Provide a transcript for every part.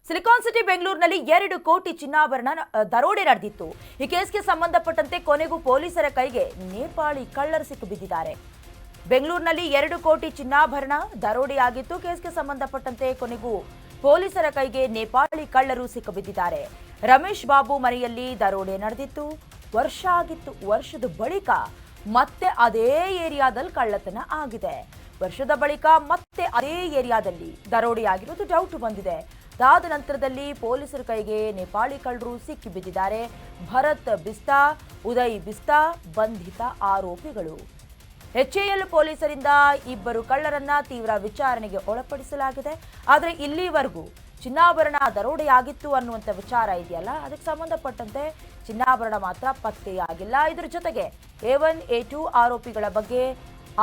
Silicon city ಬೆಂಗಳೂರಿನಲ್ಲಿ 2 ಕೋಟಿ ಚಿನ್ನಾಭರಣ ದರೋಡೆ ನಡೆದಿತ್ತು. ಈ ಕೇಸ್ಗೆ ಸಂಬಂಧಪಟ್ಟಂತೆ ಕೊನೆಗೂ ಪೊಲೀಸರ ಕೈಗೆ ನೇಪಾಳಿ ಕಳ್ಳರು ಸಿಕ್ಕಿಬಿದ್ದಿದ್ದಾರೆ. ಬೆಂಗಳೂರಿನಲ್ಲಿ 2 ಕೋಟಿ ಚಿನ್ನಾಭರಣ ದರೋಡೆಯಾಗಿತ್ತು. ಕೇಸ್ಗೆ ಸಂಬಂಧಪಟ್ಟಂತೆ ಕೊನೆಗೂ ಪೊಲೀಸರ ಕೈಗೆ ನೇಪಾಳಿ ಕಳ್ಳರು ಸಿಕ್ಕಿಬಿದ್ದಿದ್ದಾರೆ. ರಮೇಶ್ ಬಾಬು ಮನೆಯಲ್ಲಿ ದರೋಡೆ ನಡೆದಿತ್ತು. ವರ್ಷ ಆಗಿತ್ತು. ವರ್ಷದ ಬಳಿಕ ಮತ್ತೆ ಅದೇ ಏರಿಯಾದಲ್ಲಿ ಕಳ್ಳತನ ಆಗಿದೆ. ವರ್ಷದ ಬಳಿಕ ಮತ್ತೆ ಅದೇ ಏರಿಯಾದಲ್ಲಿ ದರೋಡೆಯಾಗಿರೋದು ಡೌಟ್ ಬಂದಿದೆ. ಅದಾದ ನಂತರದಲ್ಲಿ ಪೊಲೀಸರ ಕೈಗೆ ನೇಪಾಳಿ ಕಳ್ಳರು ಸಿಕ್ಕಿಬಿದ್ದಿದ್ದಾರೆ. ಭರತ್ ಬಿಸ್ತಾ, ಉದಯ್ ಬಿಸ್ತಾ ಬಂಧಿತ ಆರೋಪಿಗಳು. ಎಚ್ಎಎಲ್ ಪೊಲೀಸರಿಂದ 2 ಕಳ್ಳರನ್ನ ತೀವ್ರ ವಿಚಾರಣೆಗೆ ಒಳಪಡಿಸಲಾಗಿದೆ. ಆದರೆ ಇಲ್ಲಿವರೆಗೂ ಚಿನ್ನಾಭರಣ ದರೋಡೆಯಾಗಿತ್ತು ಅನ್ನುವಂಥ ವಿಚಾರ ಇದೆಯಲ್ಲ, ಅದಕ್ಕೆ ಸಂಬಂಧಪಟ್ಟಂತೆ ಚಿನ್ನಾಭರಣ ಮಾತ್ರ ಪತ್ತೆಯಾಗಿಲ್ಲ. ಇದರ ಜೊತೆಗೆ A1, A2 ಆರೋಪಿಗಳ ಬಗ್ಗೆ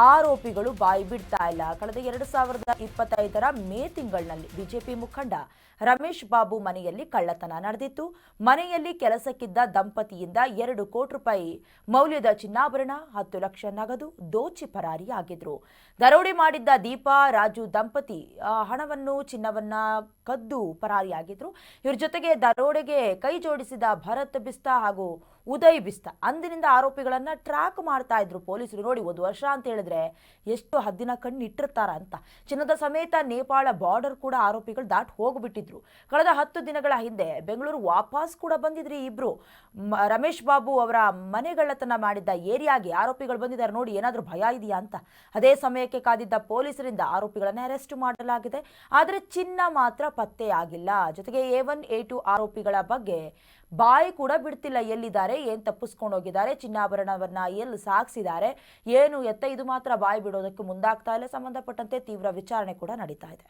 ಆರೋಪಿಗಳು ಬಾಯಿ ಬಿಡ್ತಾ ಇಲ್ಲ. ಕಳೆದ 2025ರ ಮೇ ತಿಂಗಳಿನಲ್ಲಿ ಬಿಜೆಪಿ ಮುಖಂಡ ರಮೇಶ್ ಬಾಬು ಮನೆಯಲ್ಲಿ ಕಳ್ಳತನ ನಡೆದಿತ್ತು. ಮನೆಯಲ್ಲಿ ಕೆಲಸಕ್ಕಿದ್ದ ದಂಪತಿಯಿಂದ 2 ಕೋಟಿ ರೂಪಾಯಿ ಮೌಲ್ಯದ ಚಿನ್ನಾಭರಣ, 10 ಲಕ್ಷ ನಗದು ದೋಚಿ ಪರಾರಿಯಾಗಿದ್ರು. ದರೋಡೆ ಮಾಡಿದ್ದ ದೀಪಾ, ರಾಜು ದಂಪತಿ ಹಣವನ್ನು, ಚಿನ್ನವನ್ನ ಕದ್ದು ಪರಾರಿಯಾಗಿದ್ರು. ಇವ್ರ ಜೊತೆಗೆ ದರೋಡೆಗೆ ಕೈ ಜೋಡಿಸಿದ ಭರತ್ ಬಿಸ್ತಾ ಹಾಗೂ ಉದಯ್ ಬಿಸ್ತಾ ಅಂದಿನಿಂದ ಆರೋಪಿಗಳನ್ನ ಟ್ರ್ಯಾಕ್ ಮಾಡ್ತಾ ಇದ್ರು ಪೊಲೀಸರು. ನೋಡಿ, 1 ವರ್ಷ ಅಂತ ಹೇಳಿದ್ರೆ ಎಷ್ಟು ಹದ್ದಿನ ಕಣ್ಣು ಇಟ್ಟಿರ್ತಾರ ಅಂತ. ಚಿನ್ನದ ಸಮೇತ ನೇಪಾಳ ಬಾರ್ಡರ್ ಕೂಡ ಆರೋಪಿಗಳು ದಾಟಿ ಹೋಗ್ಬಿಟ್ಟಿದ್ರು. ಕಳೆದ 10 ದಿನಗಳ ಹಿಂದೆ ಬೆಂಗಳೂರು ವಾಪಸ್ ಕೂಡ ಬಂದಿದ್ರಿ ಇಬ್ರು. ರಮೇಶ್ ಬಾಬು ಅವರ ಮನೆಗಳ್ಳತನ ಮಾಡಿದ್ದ ಏರಿಯಾಗೆ ಆರೋಪಿಗಳು ಬಂದಿದ್ದಾರೆ. ನೋಡಿ, ಏನಾದ್ರೂ ಭಯ ಇದೆಯಾ ಅಂತ. ಅದೇ ಸಮಯಕ್ಕೆ ಕಾದಿದ್ದ ಪೊಲೀಸರಿಂದ ಆರೋಪಿಗಳನ್ನ ಅರೆಸ್ಟ್ ಮಾಡಲಾಗಿದೆ. ಆದರೆ ಚಿನ್ನ ಮಾತ್ರ ಪತ್ತೆಯಾಗಿಲ್ಲ. ಜೊತೆಗೆ A1, A2 ಆರೋಪಿಗಳ ಬಗ್ಗೆ ಬಾಯಿ ಕೂಡ ಬಿಡ್ತಿಲ್ಲ. ಎಲ್ಲಿದ್ದಾರೆ, ಏನ್ ತಪ್ಪಿಸ್ಕೊಂಡು ಹೋಗಿದ್ದಾರೆ, ಚಿನ್ನಾಭರಣವನ್ನ ಎಲ್ಲಿ ಸಾಗಿಸಿದ್ದಾರೆ, ಏನು ಎತ್ತ, ಇದು ಮಾತ್ರ ಬಾಯಿ ಬಿಡೋದಕ್ಕೆ ಮುಂದಾಗ್ತಾ ಇಲ್ಲ. ಸಂಬಂಧಪಟ್ಟಂತೆ ತೀವ್ರ ವಿಚಾರಣೆ ಕೂಡ ನಡೀತಾ ಇದೆ.